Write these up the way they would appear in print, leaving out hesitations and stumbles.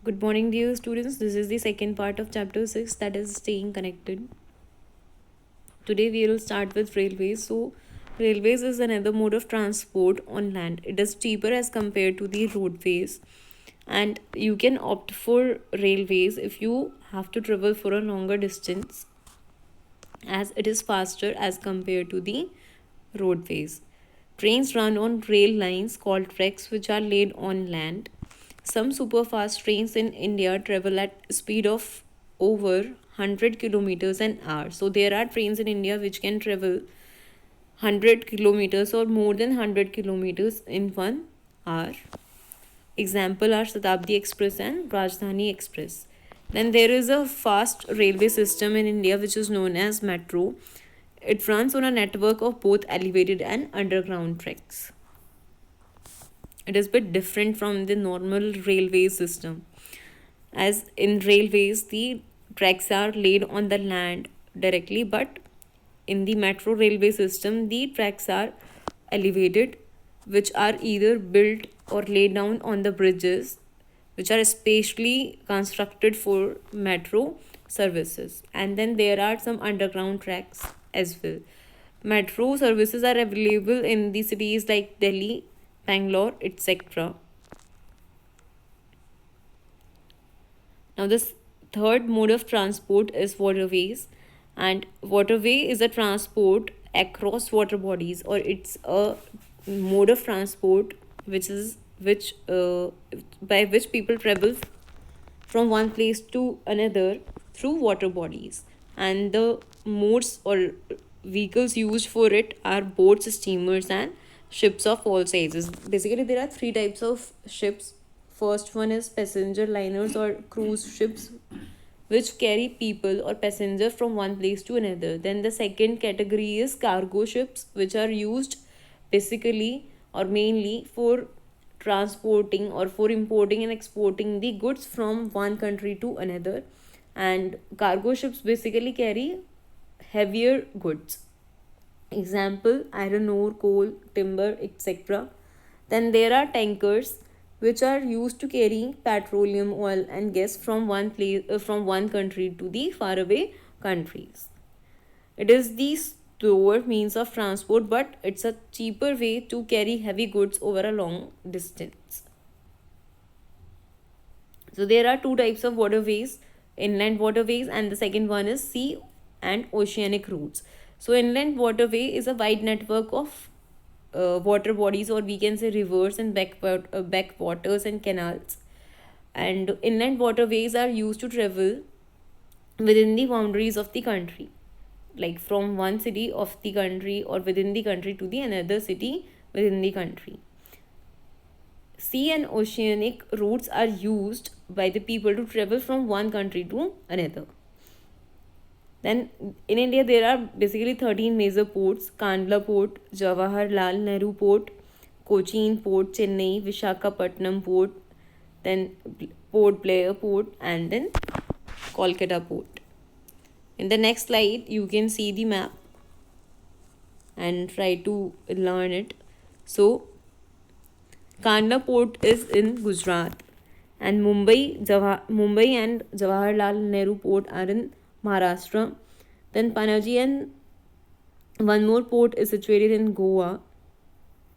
Good morning, dear students. This is the second part of chapter 6, that is staying connected. Today we will start with railways. So, railways is another mode of transport on land. It is cheaper as compared to the roadways, and you can opt for railways if you have to travel for a longer distance, as it is faster as compared to the roadways. Trains run on rail lines called tracks, which are laid on land. Some superfast trains in India travel at speed of over 100 kilometers an hour. So there are trains in India which can travel 100 kilometers or more than 100 kilometers in 1 hour. Example are Shatabdi Express and Rajdhani Express. Then there is a fast railway system in India which is known as metro. It runs on a network of both elevated and underground tracks. It is a bit different from the normal railway system, as in railways the tracks are laid on the land directly, but in the metro railway system the tracks are elevated, which are either built or laid down on the bridges, which are especially constructed for metro services. And then there are some underground tracks as well. Metro services are available in the cities like Delhi, Bangalore, etc. Now, this third mode of transport is waterways, and waterway is a transport across water bodies, or it's a mode of transport which by which people travel from one place to another through water bodies. And the modes or vehicles used for it are boats, steamers, and ships of all sizes. Basically, there are three types of ships. First one is passenger liners or cruise ships, which carry people or passengers from one place to another. Then the second category is cargo ships, which are used basically or mainly for transporting or for importing and exporting the goods from one country to another. And cargo ships basically carry heavier goods. Example, iron ore, coal, timber, etc. Then there are tankers, which are used to carry petroleum, oil, and gas from one country to the faraway countries. It is the slower means of transport, but it's a cheaper way to carry heavy goods over a long distance. So there are two types of waterways: inland waterways, and the second one is sea and oceanic routes. So inland waterway is a wide network of water bodies, or we can say rivers and backwaters and canals. And inland waterways are used to travel within the boundaries of the country, like from one city of the country or within the country to the another city within the country. Sea and oceanic routes are used by the people to travel from one country to another. Then in India, there are basically 13 major ports: Kandla Port, Jawaharlal Nehru Port, Cochin Port, Chennai, Vishakhapatnam Port, then Port Blair Port, and then Kolkata Port. In the next slide, you can see the map and try to learn it. So, Kandla Port is in Gujarat, and Mumbai and Jawaharlal Nehru Port are in Maharashtra. Then Panaji and one more port is situated in Goa.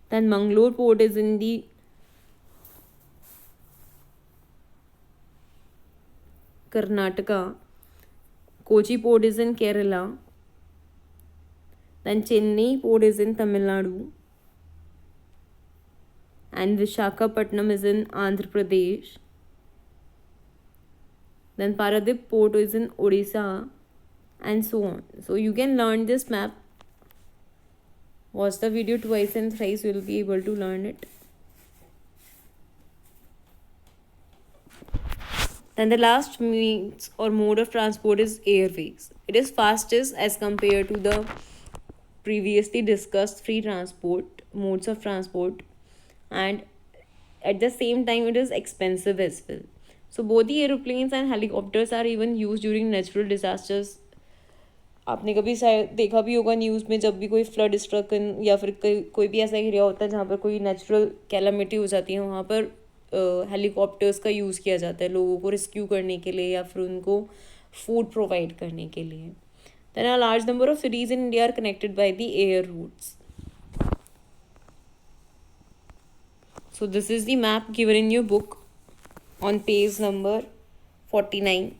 Then Mangalore Port is in the Karnataka. Kochi Port is in Kerala. Then Chennai Port is in Tamil Nadu. And Vishakhapatnam is in Andhra Pradesh. Then Paradip Port is in Odisha, and so on. So you can learn this map. Watch the video twice and thrice, you will be able to learn it. Then the last means or mode of transport is airways. It is fastest as compared to the previously discussed three transport modes of transport, and at the same time it is expensive as well. So both the aeroplanes and helicopters are even used during natural disasters. आपने कभी शायद देखा भी होगा news में, जब भी कोई फ्लड स्ट्रकन या फिर कोई भी ऐसा एरिया होता है जहाँ पर कोई नेचुरल कैलामिटी हो जाती है, वहाँ पर हेलीकॉप्टर्स का यूज़ किया जाता है लोगों को रेस्क्यू करने के लिए या फिर उनको फूड प्रोवाइड करने के लिए. Then a large number of cities in India are connected by the air routes. So this is the map given in your book on page number 49.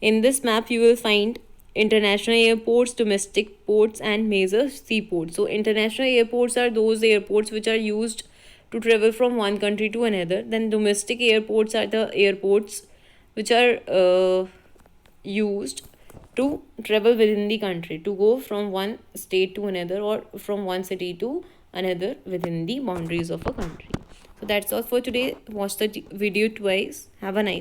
In this map, you will find international airports, domestic ports, and major seaports. So, international airports are those airports which are used to travel from one country to another. Then, domestic airports are the airports which are used to travel within the country, to go from one state to another or from one city to another within the boundaries of a country. So, that's all for today. Watch the video twice. Have a nice